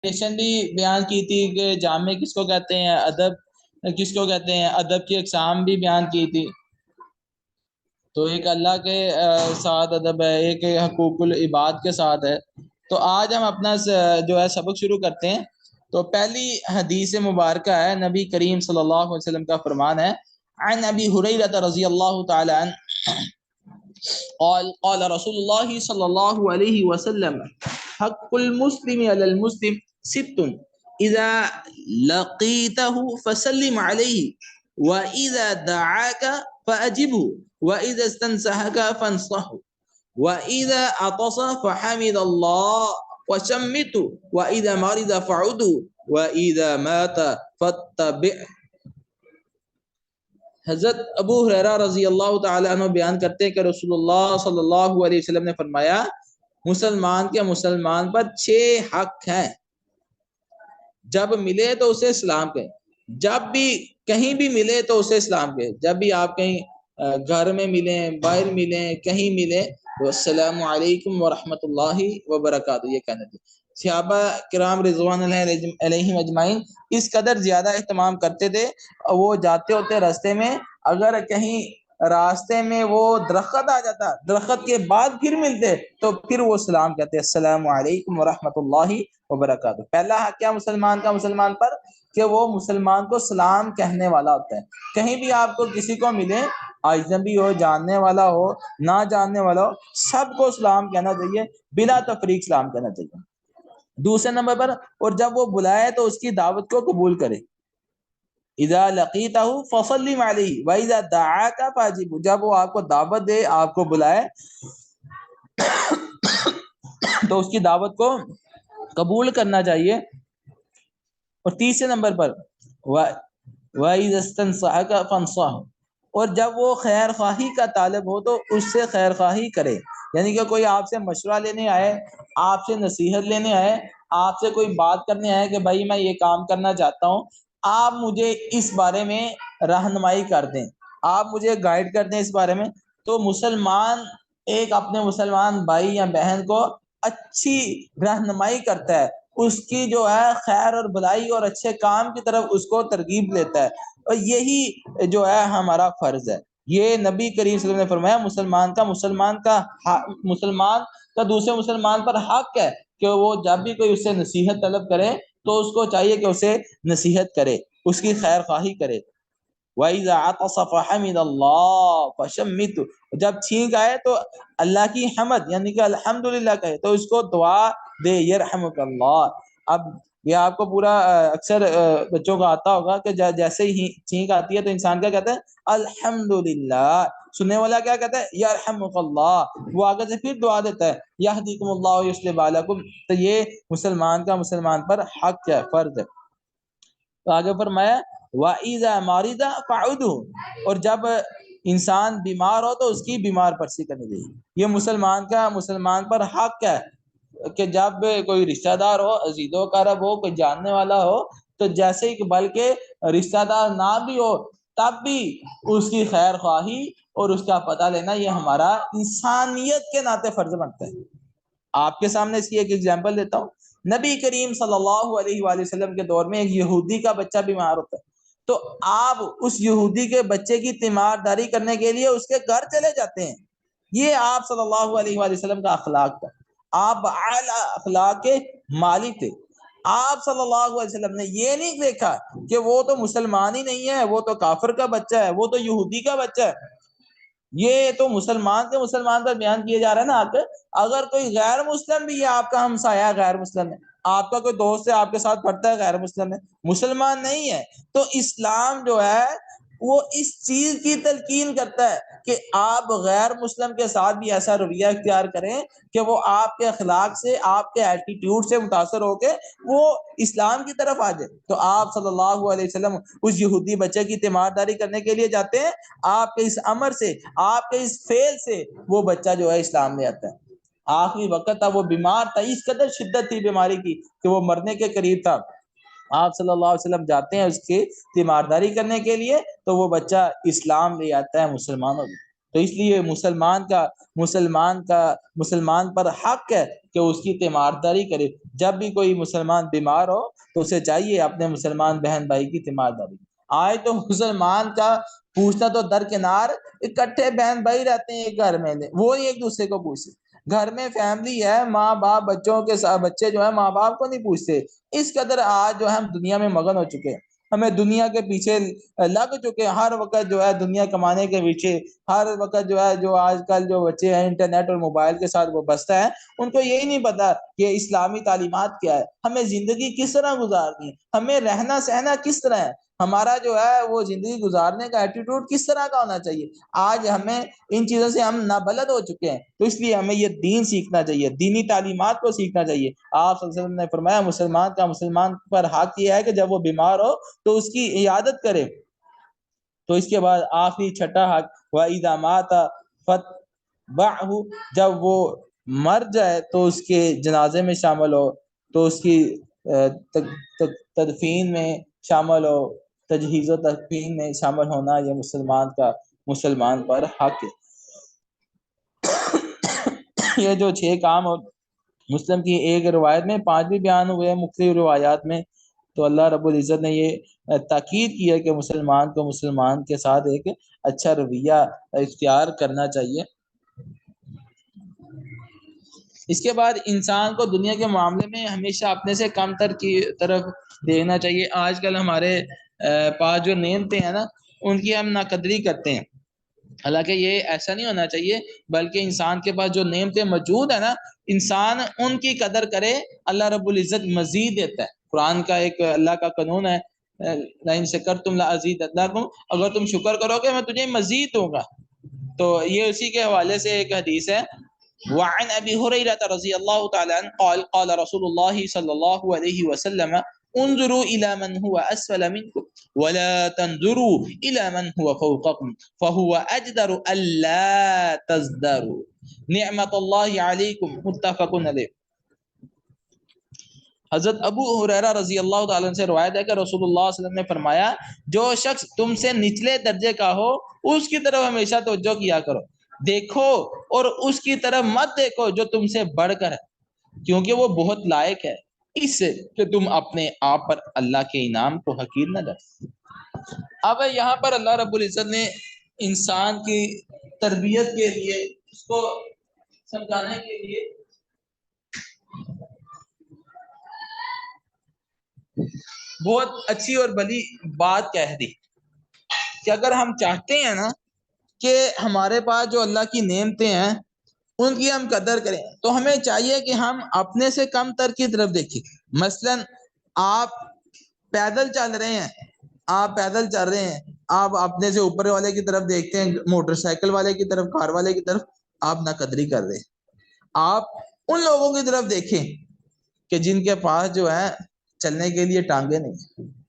بھی بیان کی تھی کہ جامع کس کو کہتے ہیں، ادب کس کو کہتے ہیں، ادب کی اقسام بھی بیان کی تھی۔ تو ایک اللہ کے ساتھ ادب ہے، ایک حقوق العباد کے ساتھ ہے۔ تو آج ہم اپنا جو ہے سبق شروع کرتے ہیں۔ تو پہلی حدیث مبارکہ ہے، نبی کریم صلی اللہ علیہ وسلم کا فرمان ہے، عن ابی ہریرہ رضی اللہ تعالی عنہ قال قال رسول اللہ صلی اللہ علیہ وسلم حق المسلم علی المسلم ست اذا لقیتہ فسلم علیہ واذا دعاک فاجبہ واذا استنصحک فانصحہ واذا عطس فحمد اللہ وشمت واذا مرض فعد واذا مات فاتبع۔ حضرت ابو ہریرہ رضی اللہ تعالی عنہ بیان کرتے ہیں کہ رسول اللہ صلی اللہ علیہ وسلم نے فرمایا، مسلمان کے مسلمان پر 6 حق ہیں۔ جب ملے تو اسے سلام کہیں، جب بھی کہیں بھی ملے تو اسے سلام کہیں۔ جب بھی آپ کہیں گھر میں ملیں، باہر ملیں، کہیں ملیں تو السلام علیکم ورحمۃ اللہ وبرکاتہ یہ کہنا چاہیے۔ صحابہ کرام رضوان اللہ علیہم اجمعین اس قدر زیادہ اہتمام کرتے تھے، وہ جاتے ہوتے راستے میں اگر کہیں راستے میں وہ درخت آ جاتا، درخت کے بعد پھر ملتے تو پھر وہ سلام کہتے السلام علیکم ورحمۃ اللہ وبرکاتہ۔ پہلا حق کیا مسلمان کا مسلمان پر، کہ وہ مسلمان کو سلام کہنے والا ہوتا ہے۔ کہیں بھی آپ کو کسی کو ملے، اجنبی ہو، جاننے والا ہو، نہ جاننے والا ہو، سب کو سلام کہنا چاہیے، بلا تفریق سلام کہنا چاہیے۔ دوسرے نمبر پر، اور جب وہ بلائے تو اس کی دعوت کو قبول کرے۔ اذا لقیتہ فسلم علیہ واذا دعاک فاجب، جب وہ آپ کو دعوت دے، آپ کو بلائے تو اس کی دعوت کو قبول کرنا چاہیے۔ اور تیسرے نمبر پر وَإِذَا اسْتَنصَحَكَ فَانصَحْهُ، اور جب وہ خیر خواہی کا طالب ہو تو اس سے خیر خواہی کرے۔ یعنی کہ کوئی آپ سے مشورہ لینے آئے، آپ سے نصیحت لینے آئے، آپ سے کوئی بات کرنے آئے کہ بھائی میں یہ کام کرنا چاہتا ہوں، آپ مجھے اس بارے میں رہنمائی کر دیں، آپ مجھے گائیڈ کر دیں اس بارے میں۔ تو مسلمان ایک اپنے مسلمان بھائی یا بہن کو اچھی رہنمائی کرتا ہے، اس کی جو ہے خیر اور بھلائی اور اچھے کام کی طرف اس کو ترغیب لیتا ہے، اور یہی جو ہے ہمارا فرض ہے۔ یہ نبی کریم صلی اللہ علیہ وسلم نے فرمایا، مسلمان کا دوسرے مسلمان پر حق ہے کہ وہ جب بھی کوئی اس سے نصیحت طلب کرے تو اس کو چاہیے کہ اسے نصیحت کرے، اس کی خیر خواہی کرے۔ وَإِذَا عَطَسَ فَحَمِدَ اللَّهَ فَشَمِّتُ، جب چھینک آئے تو اللہ کی حمد یعنی کہ الحمدللہ کہے، تو اس کو دعا دے یرحمک اللہ۔ اب یہ آپ کو پورا اکثر بچوں کو آتا ہوگا کہ جیسے ہی چھینک آتی ہے تو انسان کیا کہتا ہے؟ الحمدللہ۔ سننے والا کیا کہتا ہے؟ یرحمک اللہ۔ وہ آگے سے پھر دعا دیتا ہے یہدیکم اللہ ویصلح بالکم۔ تو یہ مسلمان کا مسلمان پر حق ہے، فرض ہے۔ تو آگے فرمایا وَإِذَا مَرِضَ فَعُودُهُ، اور جب انسان بیمار ہو تو اس کی بیمار پرسی کرنی چاہیے۔ یہ مسلمان کا مسلمان پر حق ہے کہ جب کوئی رشتہ دار ہو، عزیز و اقارب ہو، کوئی جاننے والا ہو، تو جیسے ہی بلکہ رشتہ دار نہ بھی ہو تب بھی اس کی خیر خواہی اور اس کا پتہ لینا یہ ہمارا انسانیت کے ناطے فرض بنتا ہے۔ آپ کے سامنے اس کی ایک ایگزامپل دیتا ہوں۔ نبی کریم صلی اللہ علیہ وآلہ وسلم کے دور میں ایک یہودی کا بچہ بیمار ہوتا ہے، تو آپ اس یہودی کے بچے کی تیمارداری کرنے کے لیے اس کے گھر چلے جاتے ہیں۔ یہ آپ صلی اللہ علیہ وآلہ وسلم کا اخلاق تھا، آپ اعلیٰ اخلاق کے مالک تھے۔ آپ صلی اللہ علیہ وسلم نے یہ نہیں دیکھا کہ وہ تو مسلمان ہی نہیں ہے، وہ تو کافر کا بچہ ہے، وہ تو یہودی کا بچہ ہے۔ یہ تو مسلمان کے مسلمان پر بیان کیے جا رہا ہے نا۔ آپ اگر کوئی غیر مسلم بھی ہے، آپ کا ہمسایہ غیر مسلم ہے، آپ کا کوئی دوست ہے آپ کے ساتھ پڑھتا ہے غیر مسلم ہے، مسلمان نہیں ہے، تو اسلام جو ہے وہ اس چیز کی تلقین کرتا ہے کہ آپ غیر مسلم کے ساتھ بھی ایسا رویہ اختیار کریں کہ وہ آپ کے اخلاق سے، آپ کے ایٹیٹیوڈ سے متاثر ہو کے وہ اسلام کی طرف آ جائے۔ تو آپ صلی اللہ علیہ وسلم اس یہودی بچے کی تیمارداری کرنے کے لیے جاتے ہیں، آپ کے اس امر سے، آپ کے اس فعل سے وہ بچہ جو ہے اسلام میں آتا ہے۔ آخری وقت تھا، وہ بیمار تھا، اس قدر شدت تھی بیماری کی کہ وہ مرنے کے قریب تھا۔ آپ صلی اللہ علیہ وسلم جاتے ہیں اس کی تیمارداری کرنے کے لیے، تو وہ بچہ اسلام لے آتا ہے، مسلمان ہو گیا۔ تو اس لیے مسلمان پر حق ہے کہ اس کی تیمارداری کرے. جب بھی کوئی مسلمان بیمار ہو تو اسے چاہیے اپنے مسلمان بہن بھائی کی تیمارداری. آج تو مسلمان کا پوچھنا تو درکنار، اکٹھے بہن بھائی رہتے ہیں ایک گھر میں، وہ نہیں ایک دوسرے کو پوچھتے. گھر میں فیملی ہے، ماں باپ بچوں کے ساتھ، بچے جو ہے ماں باپ کو نہیں پوچھتے. اس قدر آج جو ہے ہم دنیا میں مگن ہو چکے ہیں، ہمیں دنیا کے پیچھے لگ چکے ہیں. ہر وقت جو ہے دنیا کمانے کے پیچھے، ہر وقت جو ہے جو آج کل جو بچے ہیں انٹرنیٹ اور موبائل کے ساتھ وہ بستا ہے، ان کو یہی نہیں پتا کہ اسلامی تعلیمات کیا ہے، ہمیں زندگی کس طرح گزارنی ہے، ہمیں رہنا سہنا کس طرح ہے، ہمارا جو ہے وہ زندگی گزارنے کا ایٹیٹیوڈ کس طرح کا ہونا چاہیے. آج ہمیں ان چیزوں سے ہم نابلد ہو چکے ہیں. تو اس لیے ہمیں یہ دین سیکھنا چاہیے، دینی تعلیمات کو سیکھنا چاہیے. آپ صلی اللہ علیہ وسلم نے فرمایا مسلمان کا مسلمان پر حق یہ ہے کہ جب وہ بیمار ہو تو اس کی عیادت کرے. تو اس کے بعد آخری چھٹا حق وَإِذَا مَاتَ فَاتْبَعْهُ، جب وہ مر جائے تو اس کے جنازے میں شامل ہو، تو اس کی تدفین میں شامل ہو، تجہیز و تدفین میں شامل ہونا یہ مسلمان پر حق ہے. یہ جو 6 کام اور مسلم کی ایک روایت میں 5 بھی بیان ہوئے ہیں مختلف روایات میں. تو اللہ رب العزت نے یہ تاکید کی ہے کہ مسلمان کو مسلمان کے ساتھ ایک اچھا رویہ اختیار کرنا چاہیے. اس کے بعد انسان کو دنیا کے معاملے میں ہمیشہ اپنے سے کم تر کی طرف دیکھنا چاہیے. آج کل ہمارے پاس جو نعمتیں ہیں نا ان کی ہم ناقدری کرتے ہیں، حالانکہ یہ ایسا نہیں ہونا چاہیے، بلکہ انسان کے پاس جو نعمتیں موجود ہیں نا انسان ان کی قدر کرے. اللہ رب العزت مزید دیتا ہے. قرآن کا ایک اللہ کا قانون ہے لَإِن شَكَرْتُمْ لَأَزِيدَنَّكُمْ، اگر تم شکر کرو گے میں تجھے مزید دوں گا. تو یہ اسی کے حوالے سے ایک حدیث ہے. وعن ابی ہریرہ رضی اللہ تعالی عنہ قال قال رسول اللہ صلی اللہ علیہ وسلم انظروا الى من هو اسفل منكم ولا تنظروا الى من هو فوقكم فهو اجدر الا تزدروا نعمت اللہ علیکم متفق علیہ. حضرت ابو ہریرہ رضی اللہ تعالیٰ عنہ سے روایت ہے کہ رسول اللہ صلی اللہ علیہ وسلم نے فرمایا جو شخص تم سے نچلے درجے کا ہو اس کی طرف ہمیشہ توجہ کیا کرو، دیکھو اور اس کی طرف مت دیکھو جو تم سے بڑھ کر ہے، کیونکہ وہ بہت لائق ہے اس سے کہ تم اپنے آپ پر اللہ کے انعام کو حقیر نہ جاؤ. اب یہاں پر اللہ رب العزت نے انسان کی تربیت کے لیے، اس کو سمجھانے کے لیے بہت اچھی اور بڑی بات کہہ دی کہ اگر ہم چاہتے ہیں نا کہ ہمارے پاس جو اللہ کی نعمتیں ہیں ان کی ہم قدر کریں تو ہمیں چاہیے کہ ہم اپنے سے کم تر کی طرف دیکھیں. مثلا آپ پیدل چل رہے ہیں، آپ اپنے سے اوپر والے کی طرف دیکھتے ہیں، موٹر سائیکل والے کی طرف، کار والے کی طرف، آپ ناقدری کر رہے ہیں. آپ ان لوگوں کی طرف دیکھیں کہ جن کے پاس جو ہے چلنے کے لیے ٹانگیں نہیں،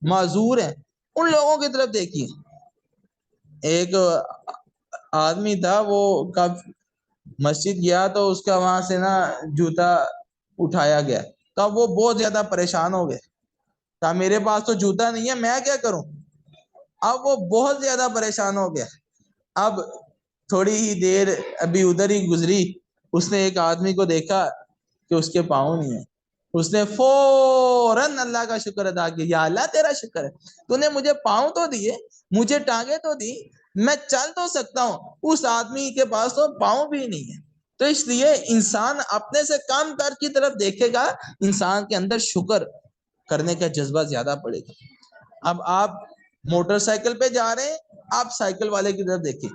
معذور ہیں، ان لوگوں کی طرف دیکھیے. ایک آدمی تھا، وہ کب مسجد گیا تو اس کا وہاں سے نا جوتا اٹھایا گیا، تب وہ بہت زیادہ پریشان ہو گئے، کہا میرے پاس تو جوتا نہیں ہے، میں کیا کروں. اب وہ بہت زیادہ پریشان ہو گیا. اب تھوڑی ہی دیر ابھی ادھر ہی گزری، اس نے ایک آدمی کو دیکھا کہ اس کے پاؤں نہیں ہے، اس نے فوراً اللہ کا شکر ادا کیا، یا اللہ تیرا شکر ہے تو نے مجھے پاؤں تو دیے، مجھے ٹانگیں تو دی، میں چل تو سکتا ہوں، اس آدمی کے پاس تو پاؤں بھی نہیں ہے. تو اس لیے انسان اپنے سے کم تر کی طرف دیکھے گا، انسان کے اندر شکر کرنے کا جذبہ زیادہ پڑے گا. اب آپ موٹر سائیکل پہ جا رہے ہیں، آپ سائیکل والے کی طرف دیکھیں.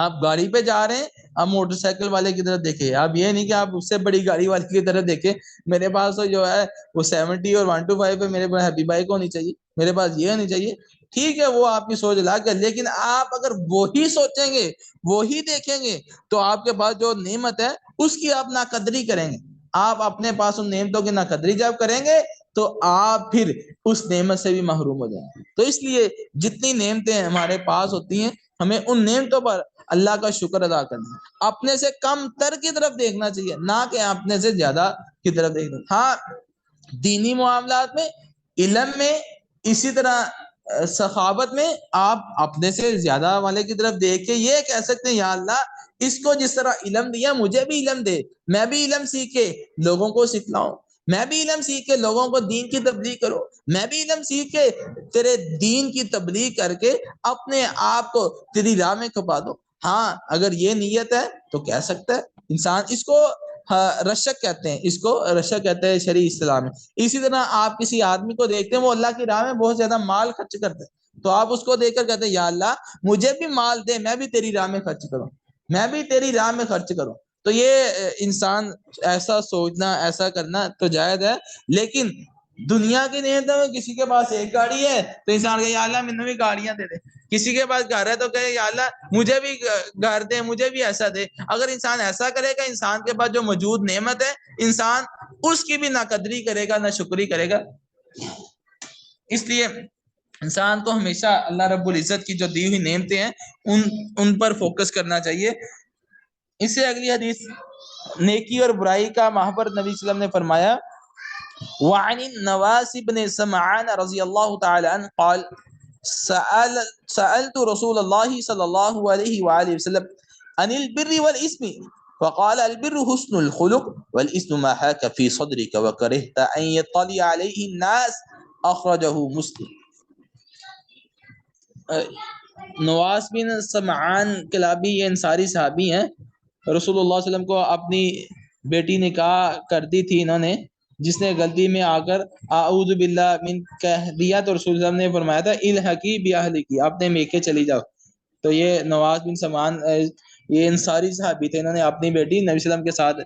آپ گاڑی پہ جا رہے ہیں، آپ موٹر سائیکل والے کی طرف دیکھیں. آپ یہ نہیں کہ آپ اس سے بڑی گاڑی والے کی طرف دیکھیں، میرے پاس تو جو ہے وہ 70 اور 125 پہ میرے پاس ہیپی بائک ہونی چاہیے، میرے پاس یہ ہونی چاہیے. ٹھیک ہے وہ آپ کی سوچ لاکھ ہے، لیکن آپ اگر وہی سوچیں گے، وہی دیکھیں گے تو آپ کے پاس جو نعمت ہے اس کی آپ ناقدری کریں گے. آپ اپنے پاس ان نعمتوں کی ناقدری جب کریں گے تو آپ پھر اس نعمت سے بھی محروم ہو جائیں گے. تو اس لیے جتنی نعمتیں ہمارے پاس ہوتی ہیں ہمیں ان نعمتوں پر اللہ کا شکر ادا کرنا ہے. اپنے سے کم تر کی طرف دیکھنا چاہیے، نہ کہ اپنے سے زیادہ کی طرف دیکھنا. ہاں دینی معاملات میں، علم میں، اسی طرح سخاوت میں آپ اپنے سے زیادہ والے کی طرف دیکھ کے یہ کہہ سکتے ہیں یا اللہ اس کو جس طرح علم دیا مجھے بھی علم دے، میں بھی علم سیکھ کے لوگوں کو سکھلاؤں، میں بھی علم سیکھ کے لوگوں کو دین کی تبلیغ کرو، میں بھی علم سیکھ کے تیرے دین کی تبلیغ کر کے اپنے آپ کو تیری راہ میں کھپا دو۔ ہاں اگر یہ نیت ہے تو کہہ سکتا ہے انسان، اس کو رشک کہتے ہیں، اس کو رشک کہتے ہیں شرعی اسلام میں۔ اسی طرح آپ کسی آدمی کو دیکھتے ہیں وہ اللہ کی راہ میں بہت زیادہ مال خرچ کرتے ہیں، تو آپ اس کو دیکھ کر کہتے ہیں یا اللہ مجھے بھی مال دے، میں بھی تیری راہ میں خرچ کروں، میں بھی تیری راہ میں خرچ کروں۔ تو یہ انسان ایسا سوچنا، ایسا کرنا تو جائز ہے، لیکن دنیا کی نعمتوں میں کسی کے پاس ایک گاڑی ہے تو انسان کہے یا اللہ مجھے بھی گاڑیاں دے دے، کسی کے پاس گھر ہے تو کہے یا اللہ مجھے بھی گھر دے، مجھے بھی ایسا دے۔ اگر انسان ایسا کرے گا، انسان کے پاس جو موجود نعمت ہے انسان اس کی بھی نہ قدری کرے گا نہ شکری کرے گا۔ اس لیے انسان کو ہمیشہ اللہ رب العزت کی جو دی ہوئی نعمتیں ہیں ان پر فوکس کرنا چاہیے۔ اس سے اگلی حدیث نیکی اور برائی کا محور نبی صلی اللہ علیہ وسلم نے فرمایا وعن النواس بن سمعان رضی اللہ تعالی عنہ قال سألت رسول اللہ صلی اللہ علیہ وآلہ وسلم عن البر والاسم فقال البر حسن الخلق والاسم ما حاك في صدرك وكرهت ان يطلع عليه الناس اخرجہ مسلم۔ نواس بن سمعان کلابی یہ انصاری صحابی ہیں، رسول اللہ صلی اللہ علیہ وسلم کو اپنی بیٹی نکاح کر دی تھی انہوں نے، جس نے غلطی میں آ کر اعوذ باللہ من کہہ دیا تو رسول اللہ نے فرمایا تھا الحقی باہلکی، اپنے میکے چلی جاؤ۔ تو یہ نواس بن سمعان یہ انصاری صحابی تھے، انہوں نے اپنی بیٹی نبی صلی اللہ علیہ وسلم کے ساتھ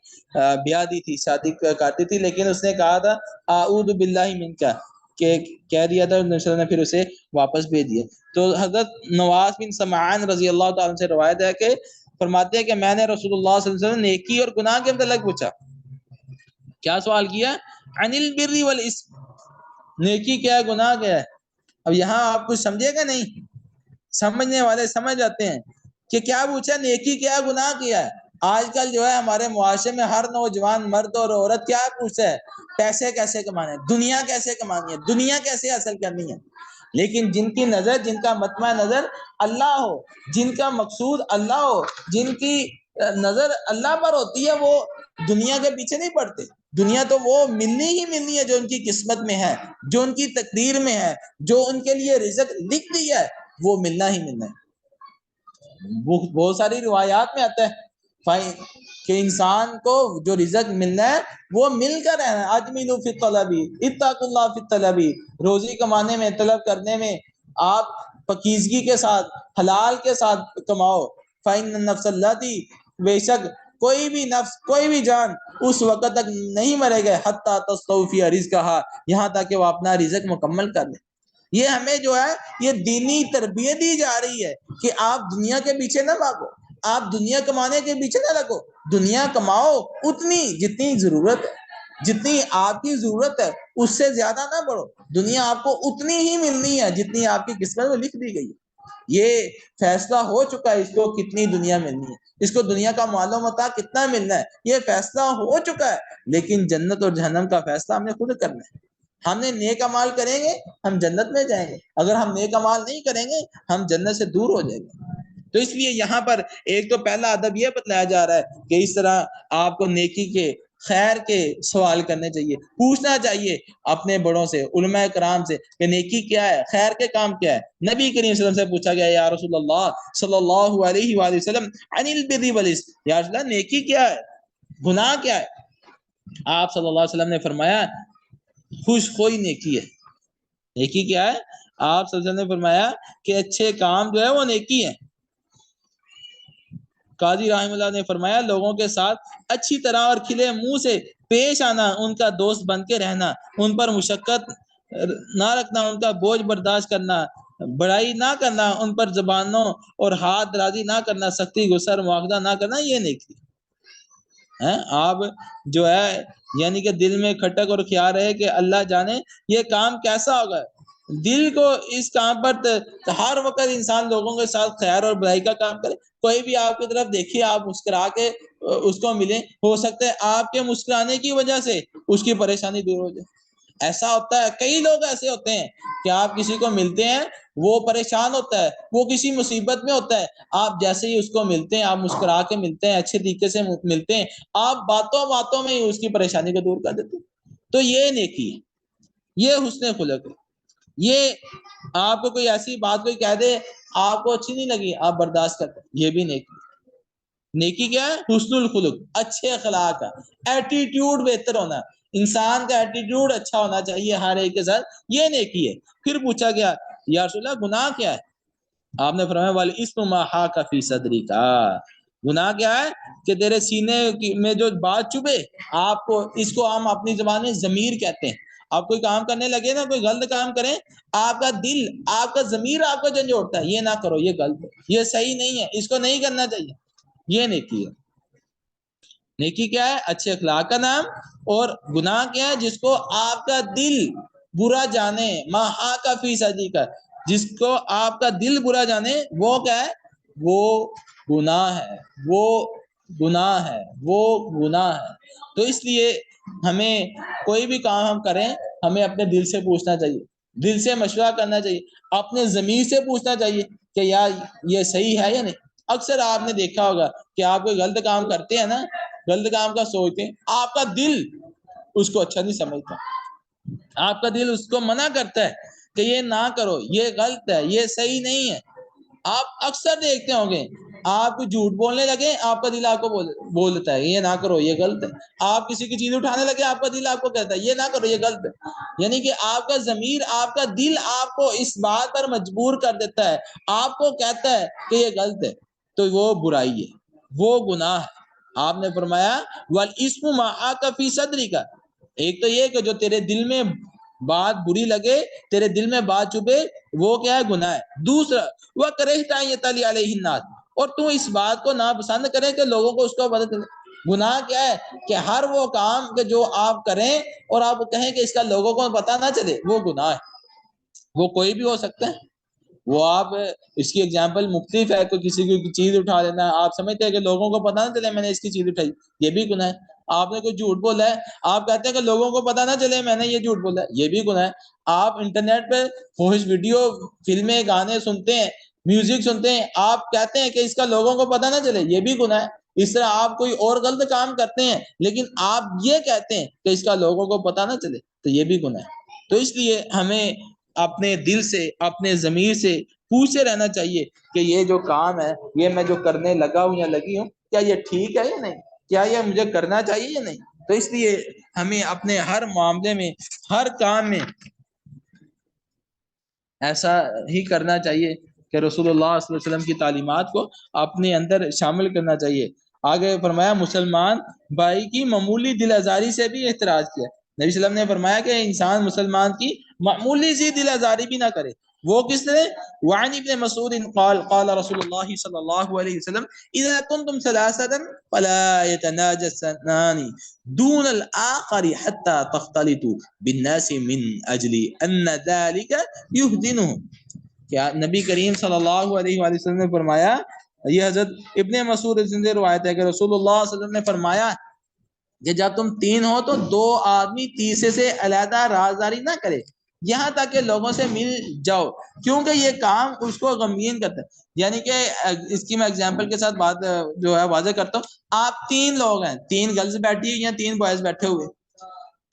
بیاہ دی تھی، شادی کرتی تھی، لیکن اس نے کہا تھا اعوذ باللہ من کا کہ کہہ دیا تھا، نبی صلی اللہ علیہ وسلم نے پھر اسے واپس بھیج دیا۔ تو حضرت نواس بن سمعان رضی اللہ تعالیٰ عنہ سے روایت ہے کہ فرماتے ہیں کہ میں نے رسول اللہ صلی اللہ علیہ وسلم نے نیکی اور گناہ کے متعلق پوچھا۔ کیا سوال کیا؟ عن البر والاسم، نیکی کیا ہے، گناہ کیا ہے۔ اب یہاں آپ کچھ سمجھے گا نہیں، سمجھنے والے سمجھ جاتے ہیں کہ کیا پوچھا، نیکی کیا ہے، گناہ کیا ہے۔ آج کل جو ہے ہمارے معاشرے میں ہر نوجوان مرد اور عورت کیا پوچھتا ہے، پیسے کیسے کمانے ہیں، دنیا کیسے کمانی ہے، دنیا کیسے حاصل کرنی ہے۔ لیکن جن کی نظر، جن کا مطمع نظر اللہ ہو، جن کا مقصود اللہ ہو، جن کی نظر اللہ پر ہوتی ہے، وہ دنیا کے پیچھے نہیں پڑتے۔ دنیا تو وہ ملنی ہی ملنی ہے جو ان کی قسمت میں ہے، جو ان کی تقدیر میں ہے، جو ان کے لیے رزق لکھ دی ہے، وہ ملنا ہی ملنا ہے۔ بہت ساری روایات میں آتا ہے کہ انسان کو جو رزق ملنا ہے وہ مل کر رہنا ہے۔ اجملوا فی الطلب اتقوا اللہ فی الطلب، روزی کمانے میں، طلب کرنے میں آپ پاکیزگی کے ساتھ، حلال کے ساتھ کماؤ۔ فإن النفس التي، بے شک کوئی بھی نفس، کوئی بھی جان اس وقت تک نہیں مرے گا حتی تستوفی رزقہا، یہاں تک کہ وہ اپنا رزق مکمل کر لے۔ یہ ہمیں جو ہے یہ دینی تربیت دی جا رہی ہے کہ آپ دنیا کے پیچھے نہ بھاگو، آپ دنیا کمانے کے پیچھے نہ لگو، دنیا کماؤ اتنی جتنی ضرورت ہے، جتنی آپ کی ضرورت ہے، اس سے زیادہ نہ بڑھو۔ دنیا آپ کو اتنی ہی ملنی ہے جتنی آپ کی قسمت میں لکھ دی گئی ہے۔ یہ فیصلہ ہو چکا ہے اس کو کتنی دنیا ملنی ہے، اس کو دنیا کا مال و متاع کتنا ملنا ہے، یہ فیصلہ ہو چکا ہے۔ لیکن جنت اور جہنم کا فیصلہ ہم نے خود کرنا ہے۔ ہم نے نیک اعمال کریں گے ہم جنت میں جائیں گے، اگر ہم نیک اعمال نہیں کریں گے ہم جنت سے دور ہو جائیں گے۔ تو اس لیے یہاں پر ایک تو پہلا ادب یہ بتلایا جا رہا ہے کہ اس طرح آپ کو نیکی کے، خیر کے سوال کرنے چاہیے، پوچھنا چاہیے اپنے بڑوں سے، علماء کرام سے کہ نیکی کیا ہے، خیر کے کام کیا ہے۔ نبی کریم صلی اللہ علیہ وسلم سے پوچھا گیا یا رسول اللہ صلی اللہ علیہ وآلہ وسلم عن البر والاسم، یا رسول اللہ نیکی کیا ہے، گناہ کیا ہے۔ آپ صلی اللہ علیہ وسلم نے فرمایا خوش خوئی نیکی ہے۔ نیکی کیا ہے؟ آپ صلی اللہ علیہ وسلم نے فرمایا کہ اچھے کام جو ہے وہ نیکی ہے۔ قاضی رحمہ اللہ نے فرمایا لوگوں کے ساتھ اچھی طرح اور کھلے منہ سے پیش آنا، ان کا دوست بن کے رہنا، ان پر مشقت نہ رکھنا، ان کا بوجھ برداشت کرنا، بڑائی نہ کرنا، ان پر زبانوں اور ہاتھ درازی نہ کرنا، سختی غصہ مواخذہ نہ کرنا، یہ نیکی ہے۔ آپ جو ہے یعنی کہ دل میں کھٹک اور خیال رہے کہ اللہ جانے یہ کام کیسا ہوگا، دل کو اس کام پر ہر وقت انسان لوگوں کے ساتھ خیر اور برائی کا کام کرے۔ کوئی بھی آپ کی طرف دیکھیے، آپ مسکرا کے اس کو ملیں، ہو سکتا ہے آپ کے مسکرانے کی وجہ سے اس کی پریشانی دور ہو جائے۔ ایسا ہوتا ہے کئی لوگ ایسے ہوتے ہیں کہ آپ کسی کو ملتے ہیں وہ پریشان ہوتا ہے, وہ کسی مصیبت میں ہوتا ہے, آپ جیسے ہی اس کو ملتے ہیں, آپ مسکرا کے ملتے ہیں, اچھے طریقے سے ملتے ہیں, آپ باتوں میں ہی اس کی پریشانی کو دور کر دیتے ہیں. تو یہ نیکی ہے, یہ حسن خلق ہے. یہ آپ کو کوئی ایسی بات کوئی کہہ دے آپ کو اچھی نہیں لگی, آپ برداشت کرتے ہیں, یہ بھی نیکی. نیکی کیا ہے؟ حسن الخلق, اچھے اخلاق کا ایٹیٹیوڈ بہتر ہونا, انسان کا ایٹیٹیوڈ اچھا ہونا چاہیے ہر ایک کے ساتھ, یہ نیکی ہے. پھر پوچھا گیا یا رسول اللہ گناہ کیا ہے؟ آپ نے فرمایا والاسم ما حاک فی صدرک, گناہ کیا ہے کہ تیرے سینے میں جو بات چبھے, آپ کو اس کو ہم اپنی زبان میں ضمیر کہتے ہیں. آپ کوئی کام کرنے لگے نا, کوئی غلط کام کریں, آپ کا دل آپ کا ضمیر آپ کو جھنجھوڑتا ہے, یہ نہ کرو, یہ غلط ہے, یہ صحیح نہیں ہے, اس کو نہیں کرنا چاہیے. یہ نیکی ہے. نیکی کیا ہے؟ اچھے اخلاق کا نام. اور گناہ کیا ہے؟ جس کو آپ کا دل برا جانے, ما حاک فی صدرک, جس کو آپ کا دل برا جانے, وہ کیا ہے؟ وہ گناہ ہے, وہ گناہ ہے, وہ گناہ ہے. تو اس لیے ہمیں کوئی بھی کام ہم کریں, ہمیں اپنے دل سے پوچھنا چاہیے, دل سے مشورہ کرنا چاہیے, اپنے ضمیر سے پوچھنا چاہیے کہ یار یہ صحیح ہے یا نہیں. اکثر آپ نے دیکھا ہوگا کہ آپ کوئی غلط کام کرتے ہیں نا, غلط کام کا سوچتے ہیں, آپ کا دل اس کو اچھا نہیں سمجھتا, آپ کا دل اس کو منع کرتا ہے کہ یہ نہ کرو, یہ غلط ہے, یہ صحیح نہیں ہے. آپ اکثر دیکھتے ہوں گے, آپ کو جھوٹ بولنے لگے, آپ کا دل آپ کو بولتا ہے یہ نہ کرو, یہ غلط ہے. آپ کسی کی چیز اٹھانے لگے, آپ کا دل آپ کو کہتا ہے یہ نہ کرو, یہ غلط ہے. یعنی کہ آپ کا ضمیر, آپ کا دل آپ کو اس بات پر مجبور کر دیتا ہے, آپ کو کہتا ہے کہ یہ غلط ہے, تو وہ برائی ہے, وہ گناہ ہے. آپ نے فرمایا والاسم ما حاک فی صدرک, ایک تو یہ کہ جو تیرے دل میں بات بری لگے, تیرے دل میں بات چبھے, وہ کیا ہے؟ گناہ ہے. دوسرا وَکَرِہْتَ أَن يَطَّلِعَ عَلَيْهِ النَّاسُ, اور تو اس بات کو ناپسند کرے کہ لوگوں کو اس کو پتہ چلے. گناہ کیا ہے کہ ہر وہ کام کہ جو آپ کریں اور آپ کہیں کہ اس کا لوگوں کو پتہ نہ چلے, وہ گناہ ہے. وہ کوئی بھی ہو سکتا ہے, وہ آپ اس کی ایگزامپل مختلف ہے. کوئی کسی کی چیز اٹھا لینا, آپ سمجھتے ہیں کہ لوگوں کو پتہ نہ چلے میں نے اس کی چیز اٹھائی, یہ بھی گناہ ہے. آپ نے کوئی جھوٹ بولا ہے, آپ کہتے ہیں کہ لوگوں کو پتہ نہ چلے میں نے یہ جھوٹ بولا ہے, یہ بھی گناہ ہے. آپ انٹرنیٹ پہ فحش ویڈیو, فلمیں, گانے سنتے ہیں, میوزک سنتے ہیں, آپ کہتے ہیں کہ اس کا لوگوں کو پتہ نہ چلے, یہ بھی گناہ ہے. اس طرح آپ کوئی اور غلط کام کرتے ہیں لیکن آپ یہ کہتے ہیں کہ اس کا لوگوں کو پتہ نہ چلے, تو یہ بھی گناہ ہے. تو اس لیے ہمیں اپنے دل سے, اپنے ضمیر سے پوچھتے رہنا چاہیے کہ یہ جو کام ہے, یہ میں جو کرنے لگا ہوں یا لگی ہوں, کیا یہ ٹھیک ہے یا نہیں, کیا یہ مجھے کرنا چاہیے یا نہیں. تو اس لیے ہمیں اپنے ہر معاملے میں, ہر کام میں ایسا ہی کرنا چاہیے کہ رسول اللہ صلی اللہ علیہ وسلم کی تعلیمات کو اپنے اندر شامل کرنا چاہیے. آگے فرمایا مسلمان بھائی کی معمولی دل آزاری سے بھی احتراز کیا. نبی صلی اللہ علیہ وسلم نے فرمایا کہ انسان مسلمان کی معمولی سی دل آزاری بھی نہ کرے. وہ کس طرح؟ وعن ابن مسعود قال قال رسول اللہ صلی اللہ علیہ وسلم اذا كنتم ثلاثه فلا يتناجس اثنان دون الاخر حتى تختلطوا بالناس من اجل ان ذلك يهدنهم. کیا نبی کریم صلی اللہ علیہ وآلہ وسلم نے فرمایا, یہ حضرت ابن مسعود سے روایت ہے کہ رسول اللہ صلی اللہ علیہ وسلم نے فرمایا کہ جب تم تین ہو تو دو آدمی تیسرے سے علیحدہ رازداری نہ کرے یہاں تک کہ لوگوں سے مل جاؤ, کیونکہ یہ کام اس کو غمگین کرتا ہے. یعنی کہ اس کی میں اگزامپل کے ساتھ بات جو ہے واضح کرتا ہوں. آپ تین لوگ ہیں, تین گرلز بیٹھی ہیں یا تین بوائز بیٹھے ہوئے,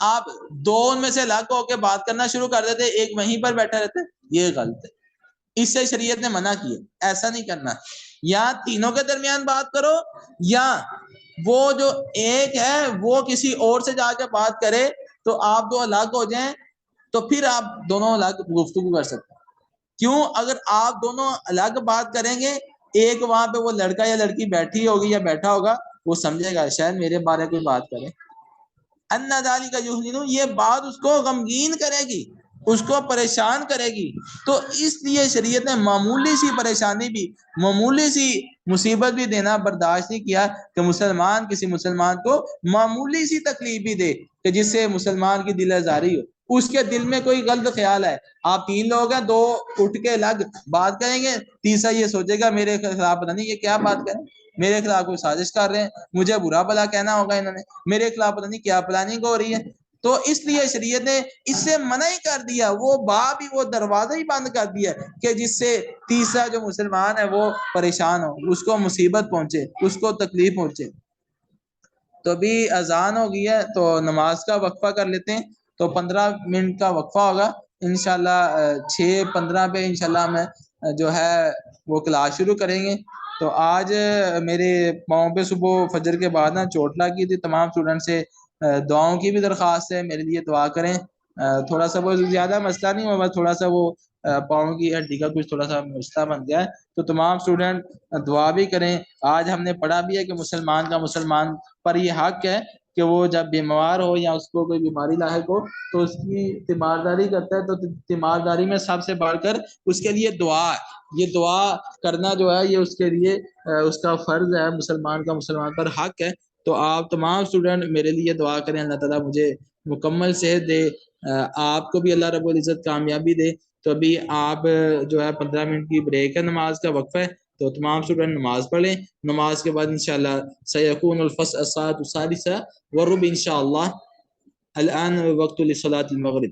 آپ دو ان میں سے الگ ہو کے بات کرنا شروع کر دیتے, ایک وہیں پر بیٹھا رہتے, یہ غلط ہے. اس سے شریعت نے منع کیا, ایسا نہیں کرنا. یا تینوں کے درمیان بات کرو, یا وہ جو ایک ہے وہ کسی اور سے جا کے بات کرے تو آپ دو الگ ہو جائیں, تو پھر آپ دونوں الگ گفتگو کر سکتے ہیں. کیوں؟ اگر آپ دونوں الگ بات کریں گے, ایک وہاں پہ وہ لڑکا یا لڑکی بیٹھی ہوگی یا بیٹھا ہوگا, وہ سمجھے گا شاید میرے بارے کوئی بات کرے, ان ذالک یحزن, یہ بات اس کو غمگین کرے گی, اس کو پریشان کرے گی. تو اس لیے شریعت نے معمولی سی پریشانی بھی, معمولی سی مصیبت بھی دینا برداشت نہیں کیا کہ مسلمان کسی مسلمان کو معمولی سی تکلیف بھی دے کہ جس سے مسلمان کی دل آزاری ہو. اس کے دل میں کوئی غلط خیال ہے, آپ تین لوگ ہیں, دو اٹھ کے الگ بات کریں گے, تیسرا یہ سوچے گا میرے خلاف پتہ نہیں یہ کیا بات کریں, میرے خلاف کوئی سازش کر رہے ہیں, مجھے برا بھلا کہنا ہوگا انہوں نے, میرے خلاف پتہ نہیں کیا پلاننگ ہو رہی ہے. تو اس لیے شریعت نے اس سے منع ہی کر دیا، وہ باب ہی، وہ دروازہ ہی بند کر دیا کہ جس سے تیسرا جو مسلمان ہے وہ پریشان ہو، اس کو مصیبت پہنچے، اس کو تکلیف پہنچے۔ تو ابھی اذان ہو گئی ہے تو نماز کا وقفہ کر لیتے ہیں، تو 15 منٹ کا وقفہ ہوگا انشاءاللہ 6:15 پہ انشاءاللہ میں جو ہے وہ کلاس شروع کریں گے۔ تو آج میرے پاؤں پہ صبح فجر کے بعد نا چوٹ لگی تھی، تمام اسٹوڈنٹ سے دعاؤں کی بھی درخواست ہے، میرے لیے دعا کریں۔ تھوڑا سا وہ زیادہ مسئلہ نہیں ہوا، تھوڑا سا وہ پاؤں کی ہڈی کا کچھ تھوڑا سا مسئلہ بن گیا ہے، تو تمام اسٹوڈنٹ دعا بھی کریں۔ آج ہم نے پڑھا بھی ہے کہ مسلمان کا مسلمان پر یہ حق ہے کہ وہ جب بیمار ہو یا اس کو کوئی بیماری لاحق ہو تو اس کی تیمارداری کرتا ہے، تو تیمارداری میں سب سے بڑھ کر اس کے لیے دعا ہے، یہ دعا کرنا جو ہے یہ اس کے لیے اس کا فرض ہے، مسلمان کا مسلمان پر حق ہے۔ تو آپ تمام اسٹوڈنٹ میرے لیے دعا کریں، اللہ تعالیٰ مجھے مکمل صحت دے، آپ کو بھی اللہ رب العزت کامیابی دے۔ تو ابھی آپ جو ہے 15 منٹ کی بریک ہے، نماز کا وقفہ ہے، تو تمام اسٹوڈنٹ نماز پڑھ لیں۔ نماز کے بعد انشاءاللہ سیکون الفصل الساعة الثالثة والربع انشاءاللہ۔ الآن وقت لصلاة المغرب۔